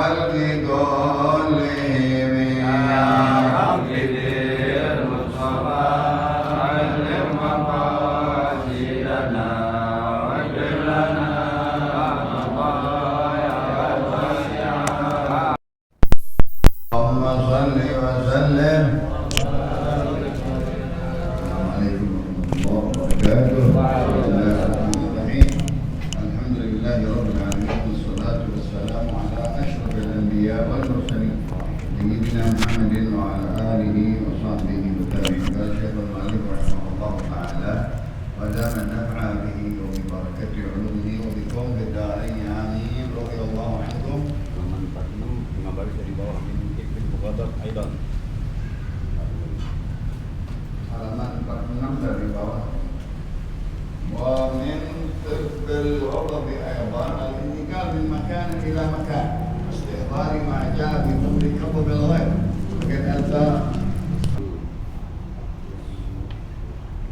الخلق كلهم يا رب بالمصطفى علم مقاصدنا واغفر لنا خطايا الواسعة. اللهم صل وسلم. والمرسلين سيدنا محمد وعلى آله وصحبه وتابعين. قال الشيخ المؤلف رحمه الله تعالى ودام النفع به وببركة علومه وبكم في الدارين آمين. رضي الله عنكم. Halaman 46 5 baris dari bawah min ikbil mughadat aidan. Halaman 46 dari bawah. Wa min tibbil ghadabi aidan al-intikal min makan ila makan. استحضار ما جاء في فضل كظم الغيب وقد أتى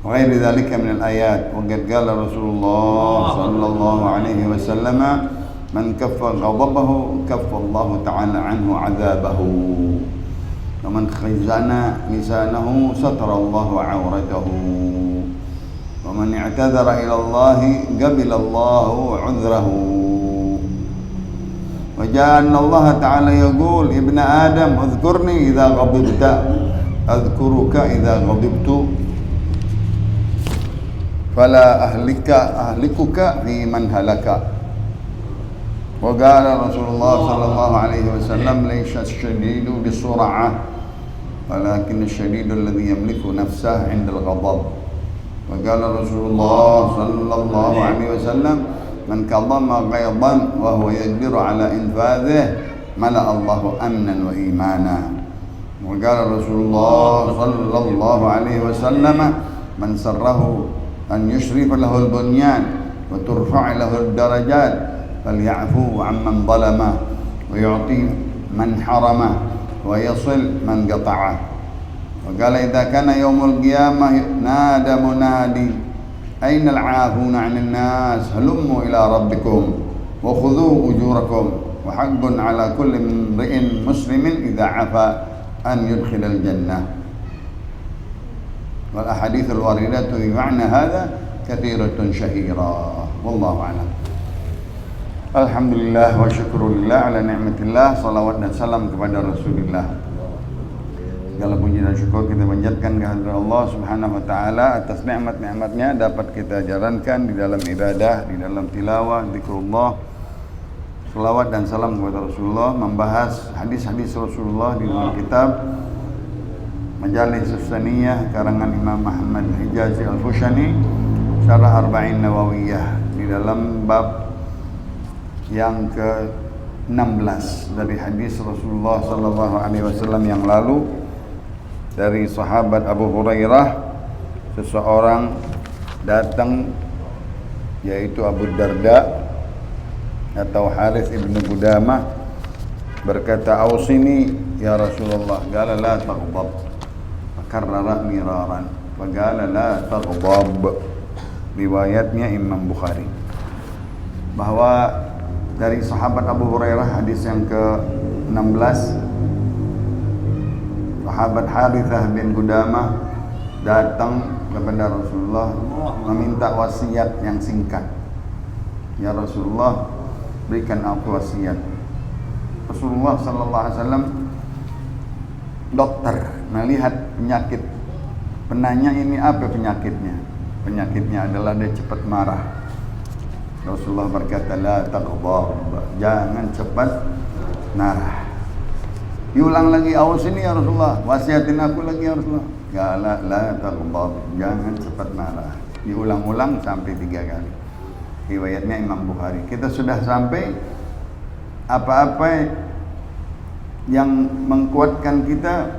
وغير ذلك من الآيات. وقد قال رسول الله صلى الله عليه وسلم من كف غضبه كف الله تعالى عنه عذابه ومن خزن لسانه ستر الله عورته ومن اعتذر إلى الله قبل الله عذره. وجاء أن الله تعالى يقول ابن آدم اذكرني إذا غضبت أذكرك إذا غضبت فلا أهلكك في من هلك. وقال رسول الله صلى الله عليه وسلم ليس الشديد بالسرعة ولكن الشديد الذي يملك نفسه عند الغضب. وقال رسول الله صلى الله عليه وسلم من كظم غيظا وهو يقدر على إنفاذه ملأ الله أمنا وإيمانا. وقال رسول الله صلى الله عليه وسلم من سره أن يشرف له البنيان وترفع له الدرجات فليعفو عمن ظلمه ويعطي من حرمه ويصل من قطعه. وقال إذا كان يوم القيامة نادى منادي أين العافون عن الناس هلموا إلى ربكم وخذوا أجوركم وحق على كل امرئ مسلم إذا عفا أن يدخل الجنة. والأحاديث الواردة بمعنى هذا كثيرة شهيرة والله أعلم. Alhamdulillah wa syukurillah ala ni'matillah. Salawat dan salam kepada Rasulullah. Segala puji dan syukur kita panjatkan kehadirat Allah Subhanahu wa taala atas nikmat-nikmatnya dapat kita jalankan di dalam ibadah, di dalam tilawah, zikrullah. Salawat dan salam kepada Rasulullah, membahas hadis-hadis Rasulullah di dalam kitab Majalis Sustaniyah karangan Imam Muhammad Hijazi Al-Fushani Syarah Arba'in Nawawiyah di dalam bab yang ke-16 dari hadis Rasulullah sallallahu alaihi wasallam yang lalu. Dari sahabat Abu Hurairah, seseorang datang yaitu Abu Darda atau Harith ibnu Qudamah berkata, "Ausini ya Rasulullah." Qala la taghdab. Karrara miraran. Qala la taghdab. Riwayatnya Imam Bukhari. Bahwa dari sahabat Abu Hurairah hadis yang ke-16, sahabat Harithah bin Qudamah datang kepada Rasulullah meminta wasiat yang singkat. Ya Rasulullah, berikan aku wasiat. Rasulullah sallallahu alaihi wasallam dokter melihat penyakit penanya ini apa penyakitnya. Penyakitnya adalah dia cepat marah. Rasulullah berkata, la taghdab, jangan cepat marah. Diulang lagi, awas ini ya Rasulullah, wasiatin aku lagi ya Rasulullah. Gala la taghdab, jangan cepat marah. Diulang-ulang sampai 3 kali. Riwayatnya Imam Bukhari. Kita sudah sampai apa-apa yang mengkuatkan kita,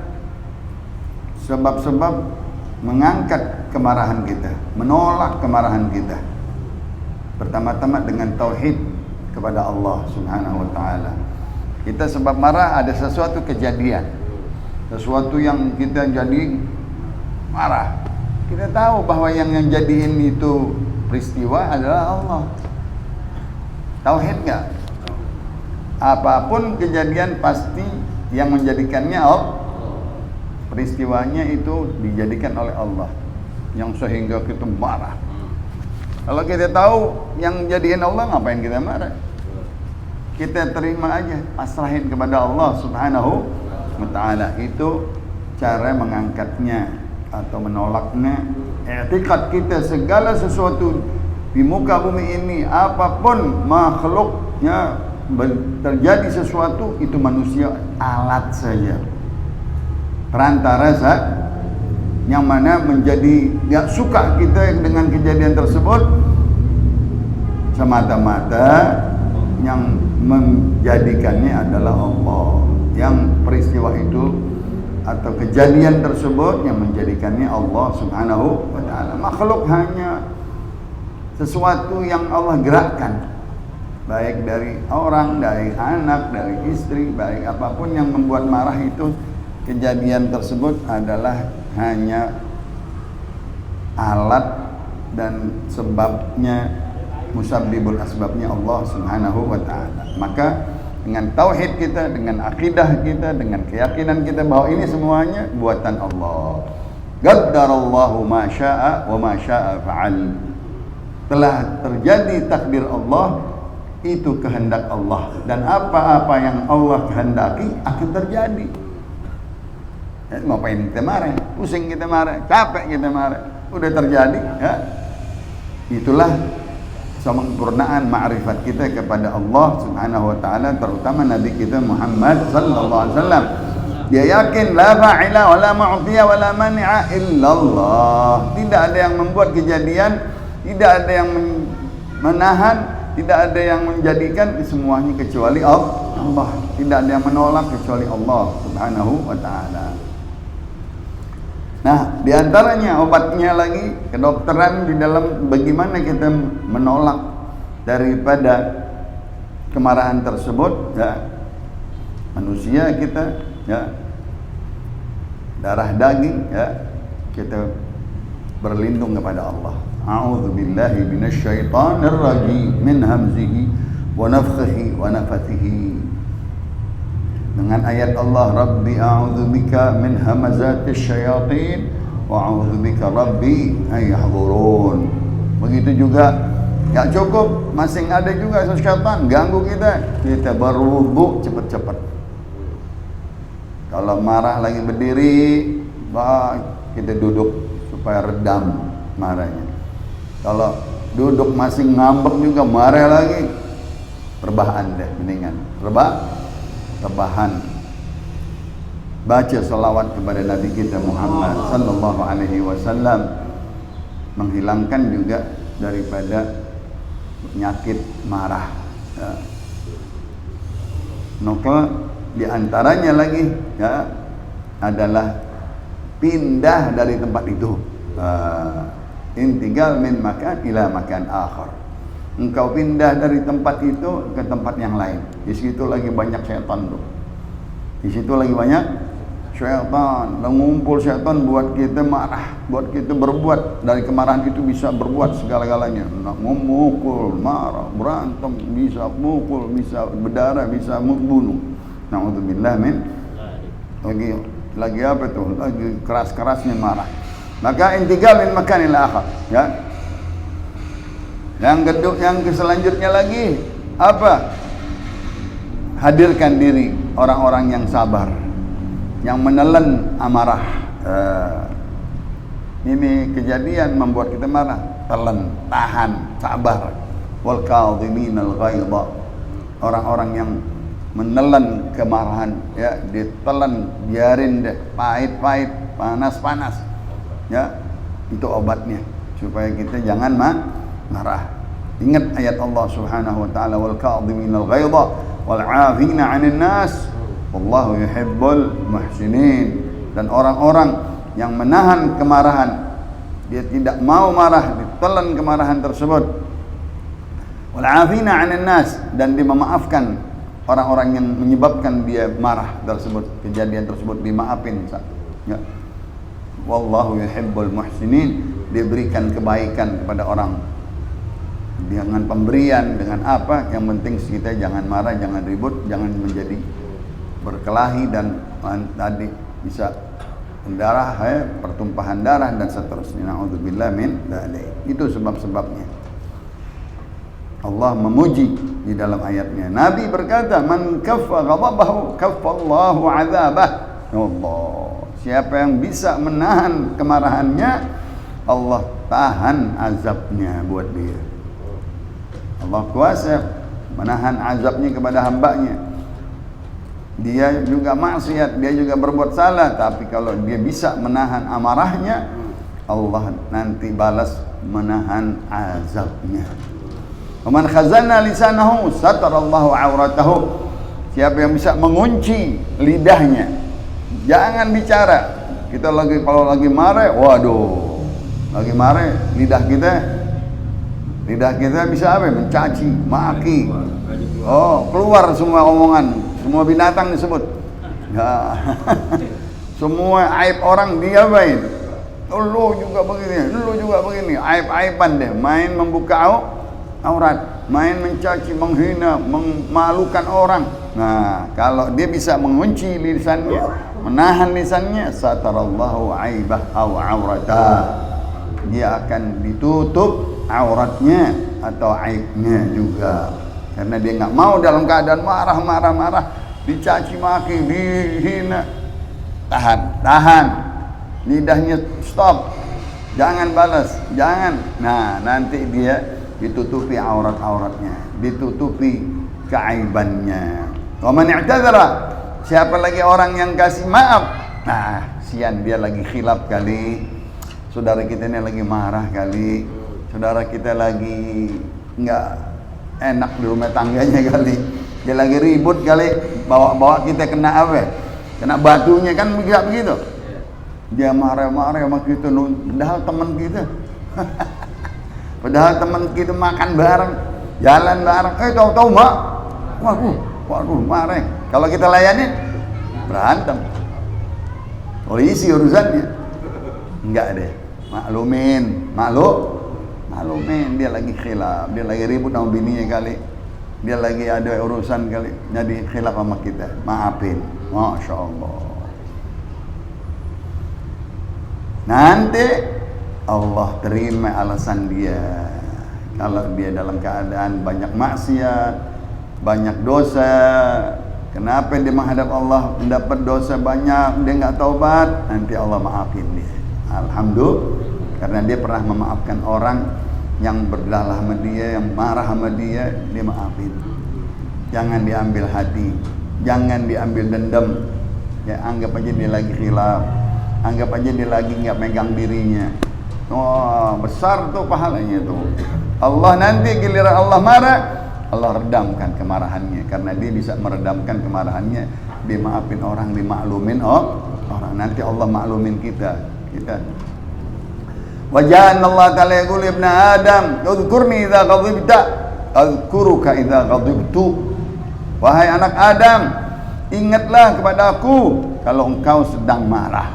sebab-sebab mengangkat kemarahan kita, menolak kemarahan kita. Pertama-tama dengan tauhid kepada Allah Subhanahu wa taala. Kita sebab marah ada sesuatu kejadian, sesuatu yang kita jadi marah. Kita tahu bahwa yang jadiin itu peristiwa adalah Allah. Tauhid enggak? Apapun kejadian pasti yang menjadikannya Allah. Peristiwanya itu dijadikan oleh Allah, yang sehingga kita marah. Kalau kita tahu yang jadiin Allah, ngapain kita marah? Kita terima aja, pasrahin kepada Allah Subhanahu wa ta'ala. Itu cara mengangkatnya atau menolaknya. I'tiqad kita segala sesuatu di muka bumi ini, apapun makhluknya, terjadi sesuatu, itu manusia alat saja, perantara yang mana menjadi yang suka kita dengan kejadian tersebut, semata-mata yang menjadikannya adalah Allah. Yang peristiwa itu atau kejadian tersebut yang menjadikannya Allah Subhanahu wa ta'ala. Makhluk hanya sesuatu yang Allah gerakkan, baik dari orang, dari anak, dari istri, baik apapun yang membuat marah, itu kejadian tersebut adalah hanya alat dan sebabnya, musabbibul asbabnya Allah Subhanahu wa ta'ala. Maka dengan tauhid kita, dengan akidah kita, dengan keyakinan kita bahwa ini semuanya buatan Allah. Qaddarallahu ma syaa wa ma syaa fa'al. Telah terjadi takdir Allah, itu kehendak Allah, dan apa-apa yang Allah kehendaki akan terjadi. Ngapain kita marah? Pusing kita marah, capek kita marah, udah terjadi ya. Itulah sempurnaan ma'rifat kita kepada Allah Subhanahu wa ta'ala, terutama Nabi kita Muhammad sallallahu alaihi wasallam. Dia yakin la fa'ila wa la mu'tiya wa la mani'a illallah. Tidak ada yang membuat kejadian, tidak ada yang menahan, tidak ada yang menjadikan, semuanya kecuali Allah. Tidak ada yang menolak kecuali Allah Subhanahu wa ta'ala. Nah, diantaranya obatnya lagi, kedokteran di dalam bagaimana kita menolak daripada kemarahan tersebut ya. Manusia kita ya, darah daging ya, kita berlindung kepada Allah. A'udzubillahi minasyaitonir rajim min hamzihi wa nafthihi wa nafathihi. Dengan ayat Allah, Rabbi a'udzubika min hamazatis syayatin wa a'udzubika Rabbi ay yahdurun. Begitu juga enggak cukup, masing ada juga syaitan ganggu kita berwudu cepat-cepat. Kalau marah lagi berdiri, kita duduk supaya redam marahnya. Kalau duduk masih ngambek juga marah lagi, rebahan deh, mendingan rebahan. Baca salawat kepada Nabi kita Muhammad sallallahu alaihi wasallam, menghilangkan juga daripada penyakit marah ya. Maka di antaranya lagi ya adalah pindah dari tempat itu. Intigal min makan ila makan akhar. Engkau pindah dari tempat itu ke tempat yang lain. Di situ lagi banyak syaitan tuh. Di situ lagi banyak syaitan. Mengumpul syaitan buat kita marah, buat kita berbuat. Dari kemarahan itu bisa berbuat segala-galanya. Nak memukul, marah, berantem, bisa mukul, bisa berdarah, bisa membunuh. Na'udzubillah min. Lagi apa tuh? Lagi keras-kerasnya marah. Maka intigal min makanil akhar, ya. Yang selanjutnya lagi apa? Hadirkan diri orang-orang yang sabar, yang menelan amarah. Ini kejadian membuat kita marah, telan, tahan, sabar. Wal kadhiminal ghaidha. Orang-orang yang menelan kemarahan, ya, ditelan, biarin deh, pahit-pahit, panas-panas. Ya, itu obatnya supaya kita jangan marah. Ingat ayat Allah Subhanahu wa taala, wal kadhiminal ghaidha wal 'afina 'anil nas wallahu yuhibbul muhsinin. Dan orang-orang yang menahan kemarahan, dia tidak mau marah, ditelan kemarahan tersebut. Wal 'afina 'anil nas, dan dia memaafkan orang-orang yang menyebabkan dia marah tersebut, kejadian tersebut dimaafin. Ya. Wallahu yuhibbul muhsinin, diberikan kebaikan kepada orang dengan pemberian, dengan apa, yang penting kita jangan marah, jangan ribut, jangan menjadi berkelahi dan tadi bisa darah, pertumpahan darah dan seterusnya. Na'udzubillah min dzalik. Itu sebab-sebabnya. Allah memuji di dalam ayatnya. Nabi berkata, "Man kaffa ghadabahu kaffallahu 'adzabah." Allah, siapa yang bisa menahan kemarahannya, Allah tahan azabnya buat dia. Allah kuasa menahan azabnya kepada hambanya. Dia juga maksiat, dia juga berbuat salah, tapi kalau dia bisa menahan amarahnya, Allah nanti balas menahan azabnya. Waman khazana lisanahu satarallahu auratahu. Siapa yang bisa mengunci lidahnya, jangan bicara. Kita kalau lagi marah, waduh, lagi marah, lidah kita bisa apa? Mencaci, maki. Oh, keluar semua omongan, semua binatang disebut. Ya. Semua aib orang diapain? Lu juga begini, aib-aiban deh, main membuka aurat, main mencaci, menghina, memalukan orang. Nah, kalau dia bisa mengunci lisannya, menahan lisannya, satarallahu aibah au auratah. Dia akan ditutup auratnya atau aibnya juga. Karena dia nggak mau dalam keadaan marah, dicaci maki, dihina. Tahan. Lidahnya stop. Jangan balas, jangan. Nah, nanti dia ditutupi auratnya, ditutupi keaibannya. Wa man i'tadzara, siapa lagi orang yang kasih maaf? Nah, sian dia lagi khilaf kali. Saudara kita ini lagi marah kali. Saudara kita lagi enggak enak di rumah tangganya kali. Dia lagi ribut kali, bawa kita kena apa? Kena batunya kan begitu. Dia marah-marah sama kita, padahal teman kita. Padahal teman kita makan bareng, jalan bareng. Tahu-tahu mak, waduh, marah. Kalau kita layanin, berantem. Polisi urusannya. Enggak deh, maklumin. Dia lagi khilaf, dia lagi ribut sama bininya kali. Dia lagi ada urusan kali, jadi khilaf sama kita. Maafin, Masya Allah. Nanti Allah terima alasan dia. Kalau dia dalam keadaan banyak maksiat, banyak dosa, kenapa dia menghadap Allah mendapat dosa banyak, dia nggak taubat, nanti Allah maafin dia. Alhamdulillah, karena dia pernah memaafkan orang yang berdalah sama dia, yang marah sama dia maafin. Jangan diambil hati, jangan diambil dendam. Ya, anggap aja dia lagi khilaf, anggap aja dia lagi nggak megang dirinya. Oh, besar tuh pahalanya tuh. Allah nanti giliran Allah marah, Allah redamkan kemarahannya, karena dia bisa meredamkan kemarahannya. Dia maafin orang, dimaklumin orang. Nanti Allah maklumin kita. Wajan Allah Ta'ala yaqul ibn Adam, "Udhkurni idza ghadibta, adhkuruka idza ghadibtu." Wahai anak Adam, ingatlah kepada aku kalau engkau sedang marah.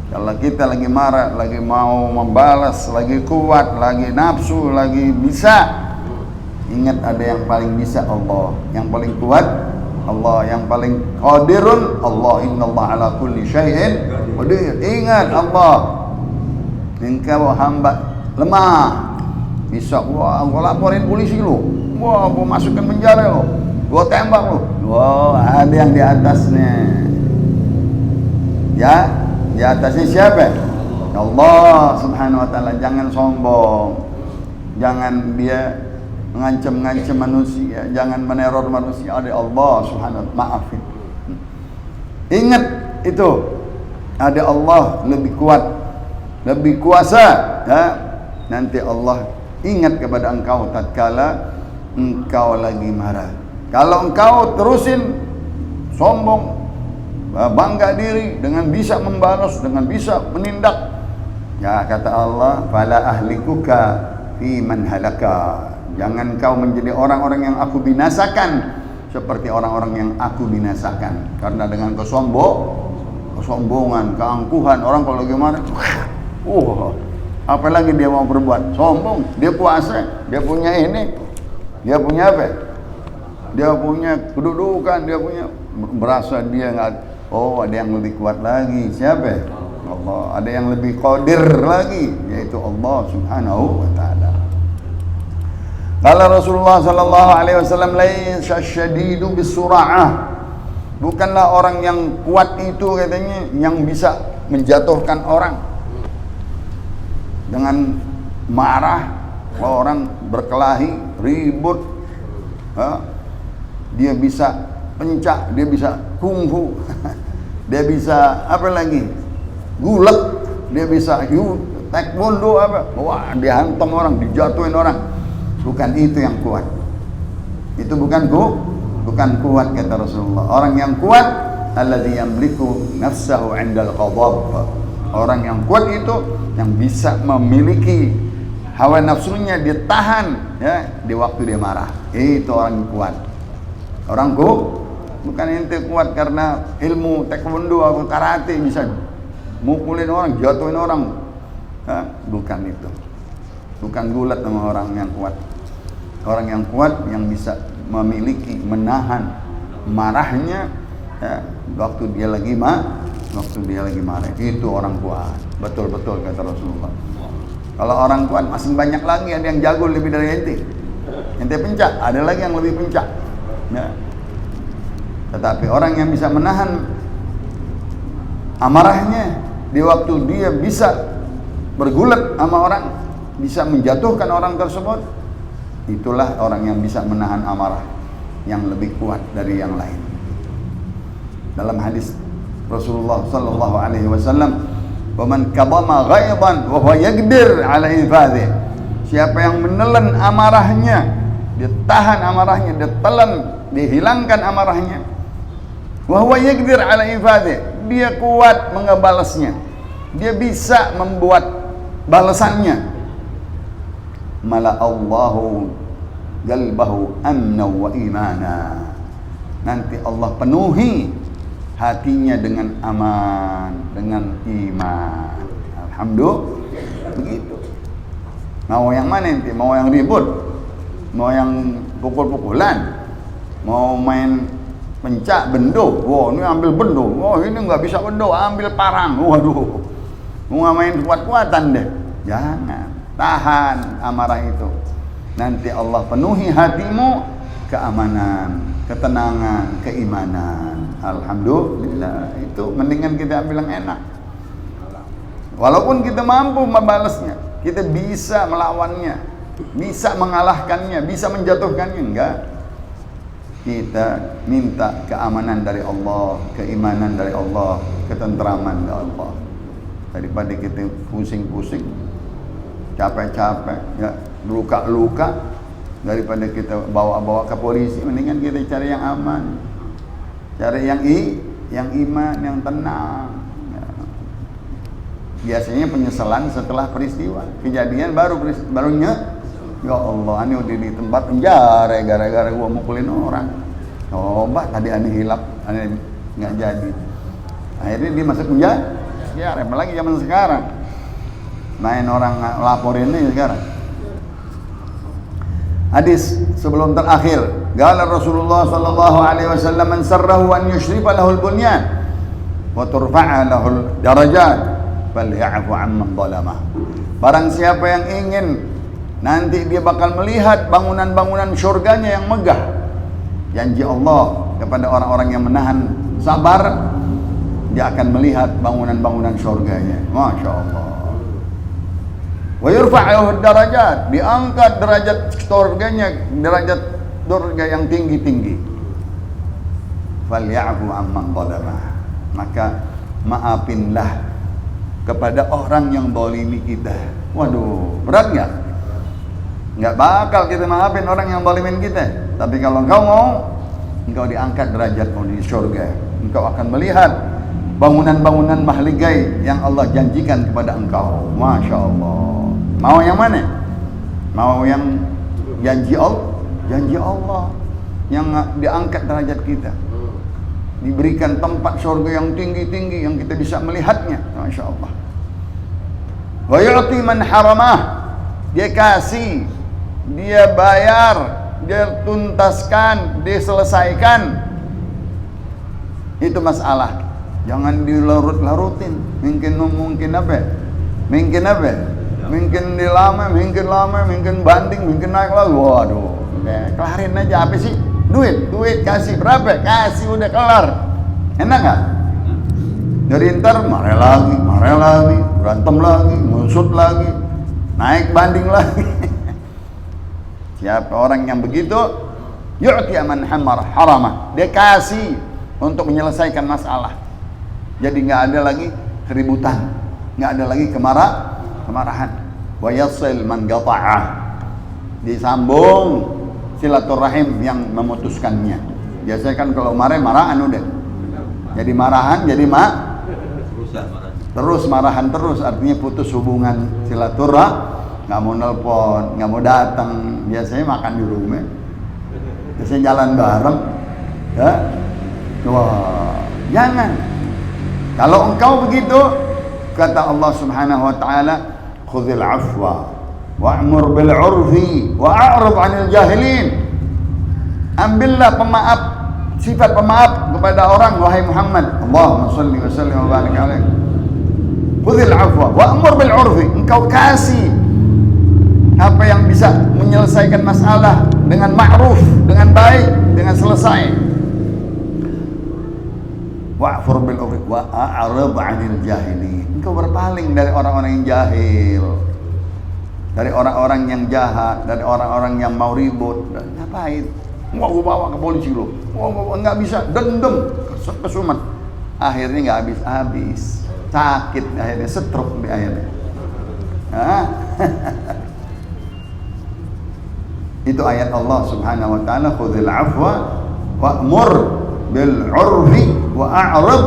Kalau kita lagi marah, lagi mau membalas, lagi kuat, lagi nafsu, lagi bisa, ingat ada yang paling bisa Allah, yang paling kuat Allah, yang paling qadirun Allah. Innallaha ala kulli syai'in qadir. Ingat Allah, engkau hamba lemah, bisa gua laporin polisi lu, gua masukkan penjara lu, gua tembak lu. Ada yang di atasnya. Ya, di atasnya siapa? Allah Subhanahu wa Ta'ala. Jangan sombong, jangan dia mengancam manusia, jangan meneror manusia. Ada Allah Subhanahu wa Ta'ala, maafin. Ingat itu, ada Allah lebih kuat, lebih kuasa. Ya? Nanti Allah ingat kepada engkau tatkala engkau lagi marah. Kalau engkau terusin sombong, bangga diri dengan bisa membalas, dengan bisa menindak, ya kata Allah, fala ahlikuka fi man halaka. Jangan kau menjadi orang-orang yang aku binasakan seperti orang-orang yang aku binasakan. Karena dengan kesombongan, keangkuhan, orang kalau lagi marah, Apalagi dia mau berbuat sombong, dia puasa, dia punya ini, dia punya apa? Dia punya kedudukan, dia punya berasa dia nggak. Oh, ada yang lebih kuat lagi. Siapa? Allah. Ada yang lebih qadir lagi, yaitu Allah Subhanahu wa taala. Kalau Rasulullah sallallahu alaihi wasallam, laisa syadidu bisura'ah. Bukanlah orang yang kuat itu katanya yang bisa menjatuhkan orang dengan marah. Orang berkelahi, ribut, dia bisa pencak, dia bisa kungfu, dia bisa apa lagi, gulat, dia bisa taekwondo apa, wah dia hantam orang, dijatuhin orang. Bukan itu yang kuat. Itu bukan kuat kata Rasulullah. Orang yang kuat alladzi yamliku nafsahu 'indal ghadab. Orang yang kuat itu yang bisa memiliki hawa nafsunya, dia tahan ya di waktu dia marah. Itu orang yang kuat. Orang bukan ente kuat karena ilmu taekwondo atau karate bisa mukulin orang, jatuhin orang. Bukan itu. Bukan gulat sama orang yang kuat. Orang yang kuat yang bisa memiliki, menahan marahnya ya, waktu dia lagi marah. Itu orang kuat. Betul-betul kata Rasulullah. Kalau orang kuat masih banyak lagi, ada yang jago lebih dari ente. Ente pencak, ada lagi yang lebih pencak. Ya. Tetapi orang yang bisa menahan amarahnya di waktu dia bisa bergulat sama orang, bisa menjatuhkan orang tersebut, itulah orang yang bisa menahan amarah yang lebih kuat dari yang lain. Dalam hadis Rasulullah sallallahu alaihi wasallam, "Wa man kadama ghaidan wa huwa yaqdir 'ala infadhi." Siapa yang menelan amarahnya, dia tahan amarahnya, dia telan, dihilangkan amarahnya. Wa huwa yaqdir 'ala infadhi. Dia kuat mengebalasnya. Dia bisa membuat balasannya. Mala Allahu qalbahu amna wa imana. Nanti Allah penuhi hatinya dengan aman, dengan iman. Alhamdulillah. Begitu. Mau yang mana nanti? Mau yang ribut? Mau yang pukul-pukulan? Mau main pencak bendo? Wah, ini ambil bendo. Wah, ini nggak bisa bendo, ambil parang. Waduh. Mau main kuat-kuatan deh. Jangan. Tahan amarah itu. Nanti Allah penuhi hatimu keamanan, ketenangan, keimanan. Alhamdulillah. Itu mendingan kita ambil yang enak. Walaupun kita mampu membalasnya, kita bisa melawannya, bisa mengalahkannya, bisa menjatuhkannya. Enggak. Kita minta keamanan dari Allah, keimanan dari Allah, ketentraman dari Allah. Daripada kita pusing-pusing, capek-capek, ya, luka-luka, daripada kita bawa-bawa ke polisi, mendingan kita cari yang aman, cari yang iman, yang tenang. Ya. Biasanya penyesalan setelah peristiwa, kejadian barunya, ya Allah, ini udah di tempat penjara gara-gara gua mukulin orang. Coba tadi aneh hilap, aneh nggak jadi. Akhirnya dia masuk penjara. Ya, apalagi zaman sekarang. Main orang laporin ini sekarang. Hadis sebelum terakhir, qala Rasulullah sallallahu alaihi wasallam, man sarrahu an yushrifa lahul bunyan wa turfa'a lahul darajat faly'afu 'amman zalamah. Barang siapa yang ingin nanti dia bakal melihat bangunan-bangunan syurganya yang megah. Janji Allah kepada orang-orang yang menahan sabar, dia akan melihat bangunan-bangunan syurganya. Masya Allah. Wa yurfa'u darajat, diangkat derajat surganya, derajat surga yang tinggi-tinggi. Faly'afu 'amman zalama. Maka maafkanlah kepada orang yang zalimi kita. Waduh, berat enggak? Enggak bakal kita maafin orang yang zalimin kita. Tapi kalau engkau mau, engkau diangkat derajatmu di surga. Engkau akan melihat bangunan-bangunan mahligai yang Allah janjikan kepada engkau. Masya Allah. Mau yang mana? Mau yang janji Allah yang diangkat derajat kita, diberikan tempat surga yang tinggi-tinggi yang kita bisa melihatnya. Masya Allah. Wa yu'ti man haramah, dia kasih, dia bayar, dia tuntaskan, dia selesaikan. Itu masalah. Jangan dilarut-larutin. Mungkin apa? Mungkin dilama, mungkin banding, mungkin naik lagi. Waduh, kelarin aja apa sih? Duit kasih berapa? Kasih udah kelar. Enak nggak? Dari ntar marah lagi, berantem lagi, ngusut lagi, naik banding lagi. Siapa orang yang begitu? Yu'ti man haramah. Dia kasih untuk menyelesaikan masalah. Jadi nggak ada lagi keributan, nggak ada lagi kemarahan. Wa yasil man qata'ah. Disambung silaturahim yang memutuskannya. Biasanya kan kalau marahan udah. Jadi marahan, jadi terus marahan terus, artinya putus hubungan silaturahim. Nggak mau nelpon, nggak mau datang. Biasanya makan di rumah, biasanya jalan bareng, ya. Wah, jangan. Kalau engkau begitu, kata Allah Subhanahu wa taala, khudhil afwa wa'mur bil 'urfi wa'rid 'anil jahilin. Ambillah pemaaf, sifat pemaaf kepada orang, wahai Muhammad. Allahumma shalli wa sallim wa barik alaihi. Khudhil afwa wa'mur bil 'urfi. Engkau kasih apa yang bisa menyelesaikan masalah dengan ma'ruf, dengan baik, dengan selesai. Wa'fur bil 'urfi wa'rid 'anil jahilin. Engkau berpaling dari orang-orang yang jahil, dari orang-orang yang jahat, dari orang-orang yang mau ribut. Ngapain? Mau gue bawa ke polisi lo? Nggak bisa, dendam, kesumat. Akhirnya nggak habis, sakit akhirnya, stroke di akhirnya. Itu ayat Allah Subhanahu wa taala, khudhil afwa wa'mur bil 'urfi wa'rid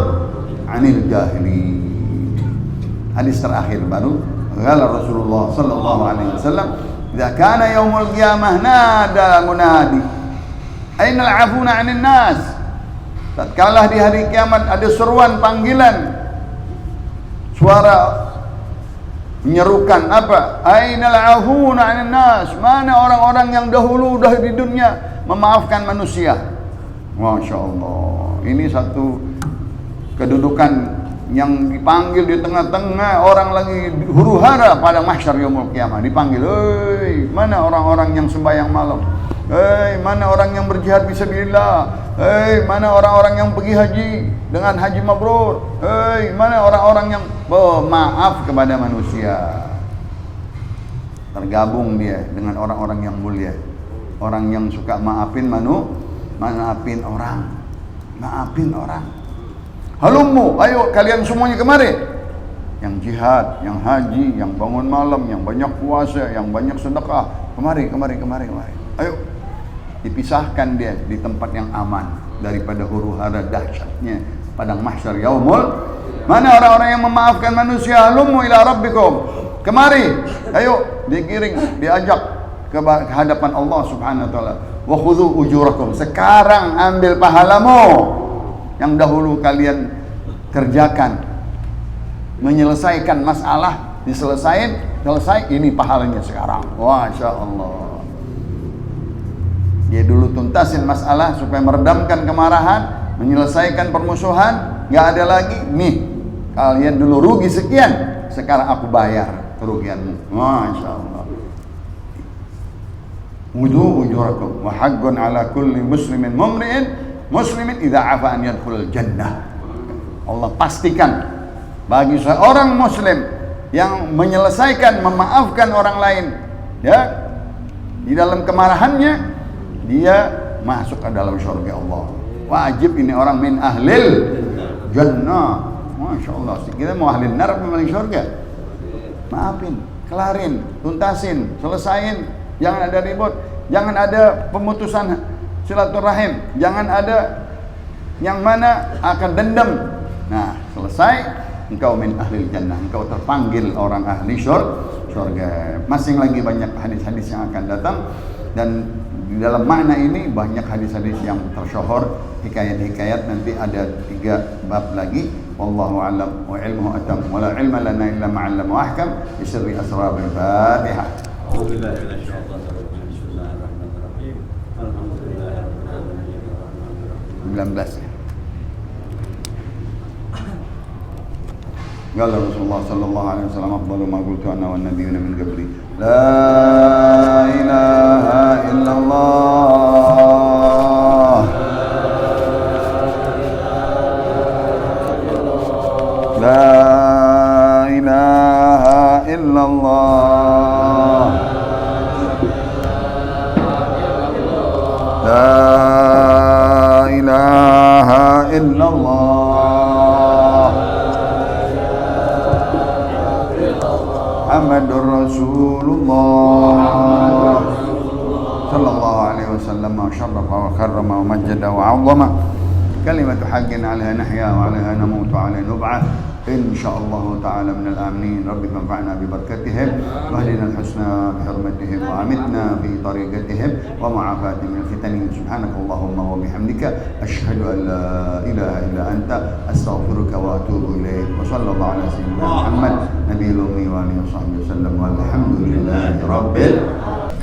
'anil jahilin. Hadis terakhir baru, qala Rasulullah sallallahu alaihi wasallam, idza kana yaumul qiyamah nada munadi ainal 'afuna 'anil nas. Tatkala di hari kiamat ada seruan panggilan, suara menyerukan apa? Ainal 'afuna 'anil nas. Mana orang-orang yang dahulu di dunia memaafkan manusia? Masya Allah. Ini satu kedudukan yang dipanggil di tengah-tengah orang lagi huru-hara pada mahsyar yaumul qiyamah. Dipanggil, hei, mana orang-orang yang sembahyang malam? Hei, mana orang yang berjihad fisabilillah? Hei, mana orang-orang yang pergi haji dengan haji mabrur? Hei, mana orang-orang yang maaf kepada manusia? Tergabung dia dengan orang-orang yang mulia, orang yang suka maafin orang. Halummu, ayo kalian semuanya kemari. Yang jihad, yang haji, yang bangun malam, yang banyak puasa, yang banyak sedekah, kemari. Ayo. Dipisahkan dia di tempat yang aman daripada huru-hara dahsyatnya padang mahsyar yaumul. Mana orang-orang yang memaafkan manusia? Halummu ila rabbikum. Kemari. Ayo, digiring, diajak ke hadapan Allah Subhanahu wa taala. Wa khudhu ujurakum. Sekarang ambil pahalamu yang dahulu kalian kerjakan, menyelesaikan masalah, selesai, ini pahalanya sekarang. Masya Allah. Dia dulu tuntasin masalah supaya meredamkan kemarahan, menyelesaikan permusuhan, nggak ada lagi. Nih, kalian dulu rugi sekian, sekarang aku bayar kerugianmu. Masya Allah. Wudu ujurakum wa haqqun ala kulli muslimin muslimin idza afa an yadkhulul jannah. Allah pastikan bagi seorang muslim yang menyelesaikan, memaafkan orang lain, ya, di dalam kemarahannya, dia masuk ke dalam surga Allah. Wajib ini orang min ahlil jannah. Masya Allah. Kita mau ahlil nar apa ahli surga? Maafin, kelarin, tuntasin, selesain. Jangan ada ribut, jangan ada pemutusan silaturahim, jangan ada yang mana akan dendam. Nah, selesai, engkau min ahlil jannah, engkau terpanggil orang ahli surga. Masing lagi banyak hadis-hadis yang akan datang, dan Di dalam makna ini banyak hadis-hadis yang tersyahur, hikayat-hikayat, nanti ada 3 bab lagi. Wallahu a'lam wa ilmuhu atam wa la ilma lana illa ma 'allama wa ahkam bi sirri asrar al-Fatihah. A'udzubillahi minasyaitonir rajim. Bismillahirrahmanirrahim. Alhamdulillahirabbil alamin. 19 ya. Qala Rasulullah sallallahu alaihi wasallam afdalu ma qultu ana wan nabiyyuna min qabli la ilaha illallah la ilaha illallah la ilaha illallah Muhammadur Rasulullah sallallahu alaihi wasallam wa syarrafa wa karrama wa majjada wa 'azzama kalimatu haqqin 'alaiha nahya wa 'alaiha namutu wa 'alaiha nub'ath insyaallah ta'ala minal aminin. Rabbi manfa'na bi barakatihim wa hdina al-husna bi hurmatihim wa amitna bi tariqatihim wa ma'afatihim min fitanihim. Subhanakallahumma wa bihamdika asyhadu an la ilaha illa anta astaghfiruka wa atubu ilaik. Wa sallallahu ala sayyidina Muhammad nabiyil ummi wa alihi wa sahbihi wasallam walhamdulillahi rabbil